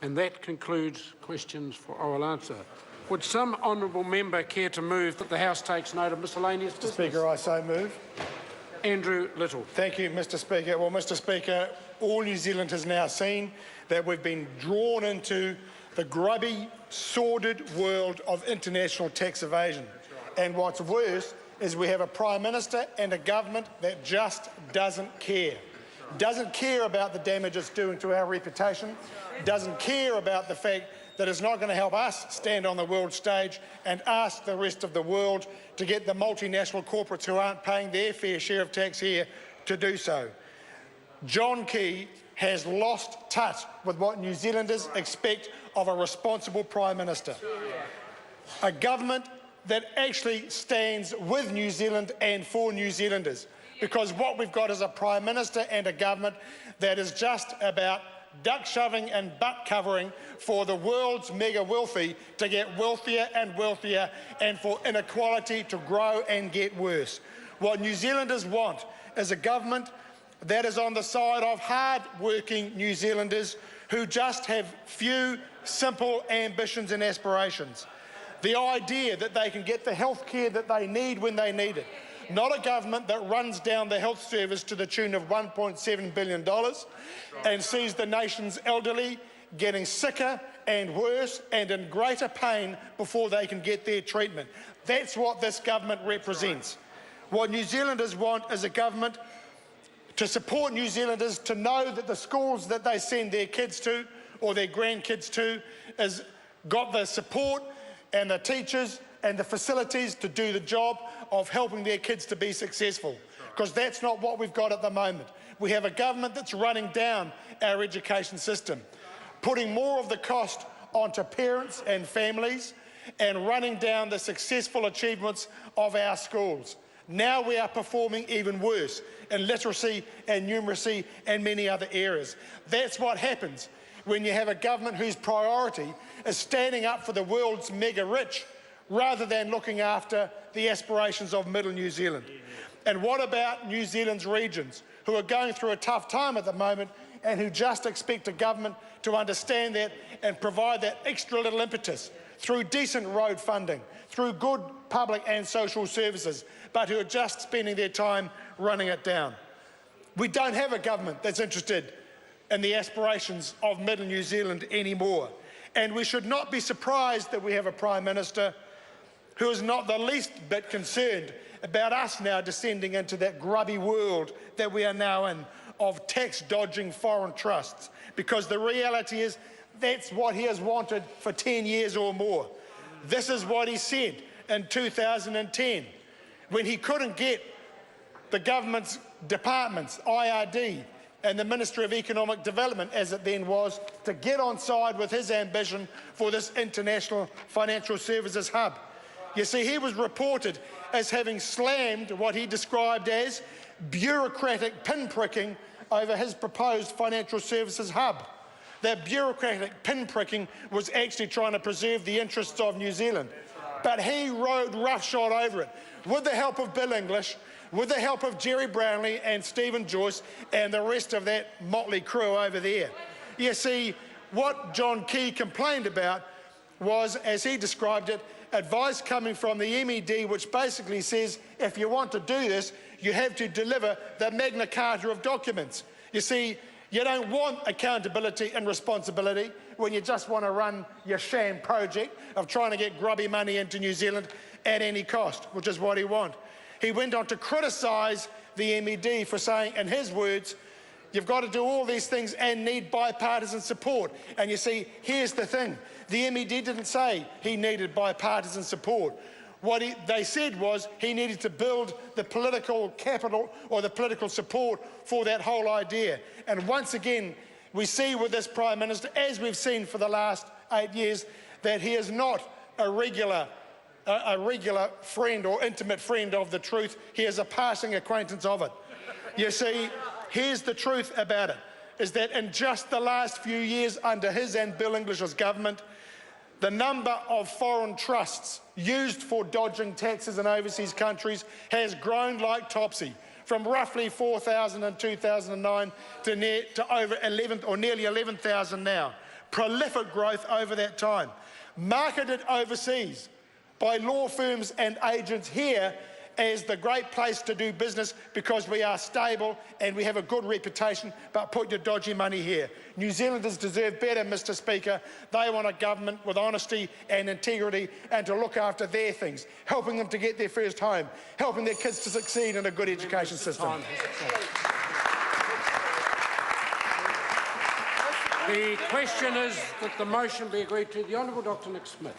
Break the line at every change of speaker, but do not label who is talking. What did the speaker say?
And that concludes questions for oral answer. Would some honourable member care to move that the House takes note of miscellaneous business?
Speaker, I so move.
Andrew Little.
Thank you, Mr Speaker. Well, Mr Speaker, all New Zealand has now seen that we've been drawn into the grubby, sordid world of international tax evasion. And what's worse is we have a Prime Minister and a government that just doesn't care. Doesn't care about the damage it's doing to our reputation, doesn't care about the fact that it's not going to help us stand on the world stage and ask the rest of the world to get the multinational corporates who aren't paying their fair share of tax here to do so. John Key has lost touch with what New Zealanders expect of a responsible Prime Minister. A government that actually stands with New Zealand and for New Zealanders. Because what we've got is a Prime Minister and a government that is just about duck shoving and butt covering for the world's mega wealthy to get wealthier and wealthier, and for inequality to grow and get worse. What New Zealanders want is a government that is on the side of hard-working New Zealanders who just have few simple ambitions and aspirations. The idea that they can get the health care that they need when they need it. Not a government that runs down the health service to the tune of $1.7 billion and sees the nation's elderly getting sicker and worse and in greater pain before they can get their treatment. That's what this government represents. What New Zealanders want is a government to support New Zealanders to know that the schools that they send their kids to or their grandkids to has got the support and the teachers and the facilities to do the job of helping their kids to be successful. Because that's not what we've got at the moment. We have a government that's running down our education system, putting more of the cost onto parents and families and running down the successful achievements of our schools. Now we are performing even worse in literacy and numeracy and many other areas. That's what happens when you have a government whose priority is standing up for the world's mega rich rather than looking after the aspirations of middle New Zealand. And what about New Zealand's regions who are going through a tough time at the moment and who just expect a government to understand that and provide that extra little impetus through decent road funding, through good public and social services, but who are just spending their time running it down? We don't have a government that's interested in the aspirations of middle New Zealand anymore. And we should not be surprised that we have a Prime Minister who is not the least bit concerned about us now descending into that grubby world that we are now in of tax-dodging foreign trusts, because the reality is that's what he has wanted for 10 years or more. This is what he said in 2010 when he couldn't get the government's departments, IRD, and the Ministry of Economic Development, as it then was, to get on side with his ambition for this international financial services hub. You see, he was reported as having slammed what he described as bureaucratic pinpricking over his proposed financial services hub. That bureaucratic pinpricking was actually trying to preserve the interests of New Zealand. But he rode roughshod over it, with the help of Bill English, with the help of Jerry Brownlee and Stephen Joyce and the rest of that motley crew over there. You see, what John Key complained about was, as he described it, advice coming from the MED which basically says if you want to do this, you have to deliver the Magna Carta of documents. You see, you don't want accountability and responsibility when you just want to run your sham project of trying to get grubby money into New Zealand at any cost, which is what he wants. He went on to criticise the MED for saying, in his words, you've got to do all these things and need bipartisan support. And you see, here's the thing. The MED didn't say he needed bipartisan support. What they said was he needed to build the political capital or the political support for that whole idea. And once again, we see with this Prime Minister, as we've seen for the last 8 years, that he is not a regular friend or intimate friend of the truth. He is a passing acquaintance of it. You see, here's the truth about it, is that in just the last few years under his and Bill English's government, the number of foreign trusts used for dodging taxes in overseas countries has grown like topsy, from roughly 4,000 in 2009 to over 11 or nearly 11,000 now. prolific growth over that time, marketed overseas by law firms and agents here as the great place to do business because we are stable and we have a good reputation, but put your dodgy money here. New Zealanders deserve better, Mr. Speaker. They want a government with honesty and integrity and to look after their things, helping them to get their first home, helping their kids to succeed in a good education system.
The question is that the motion be agreed to. The Honourable Dr Nick Smith.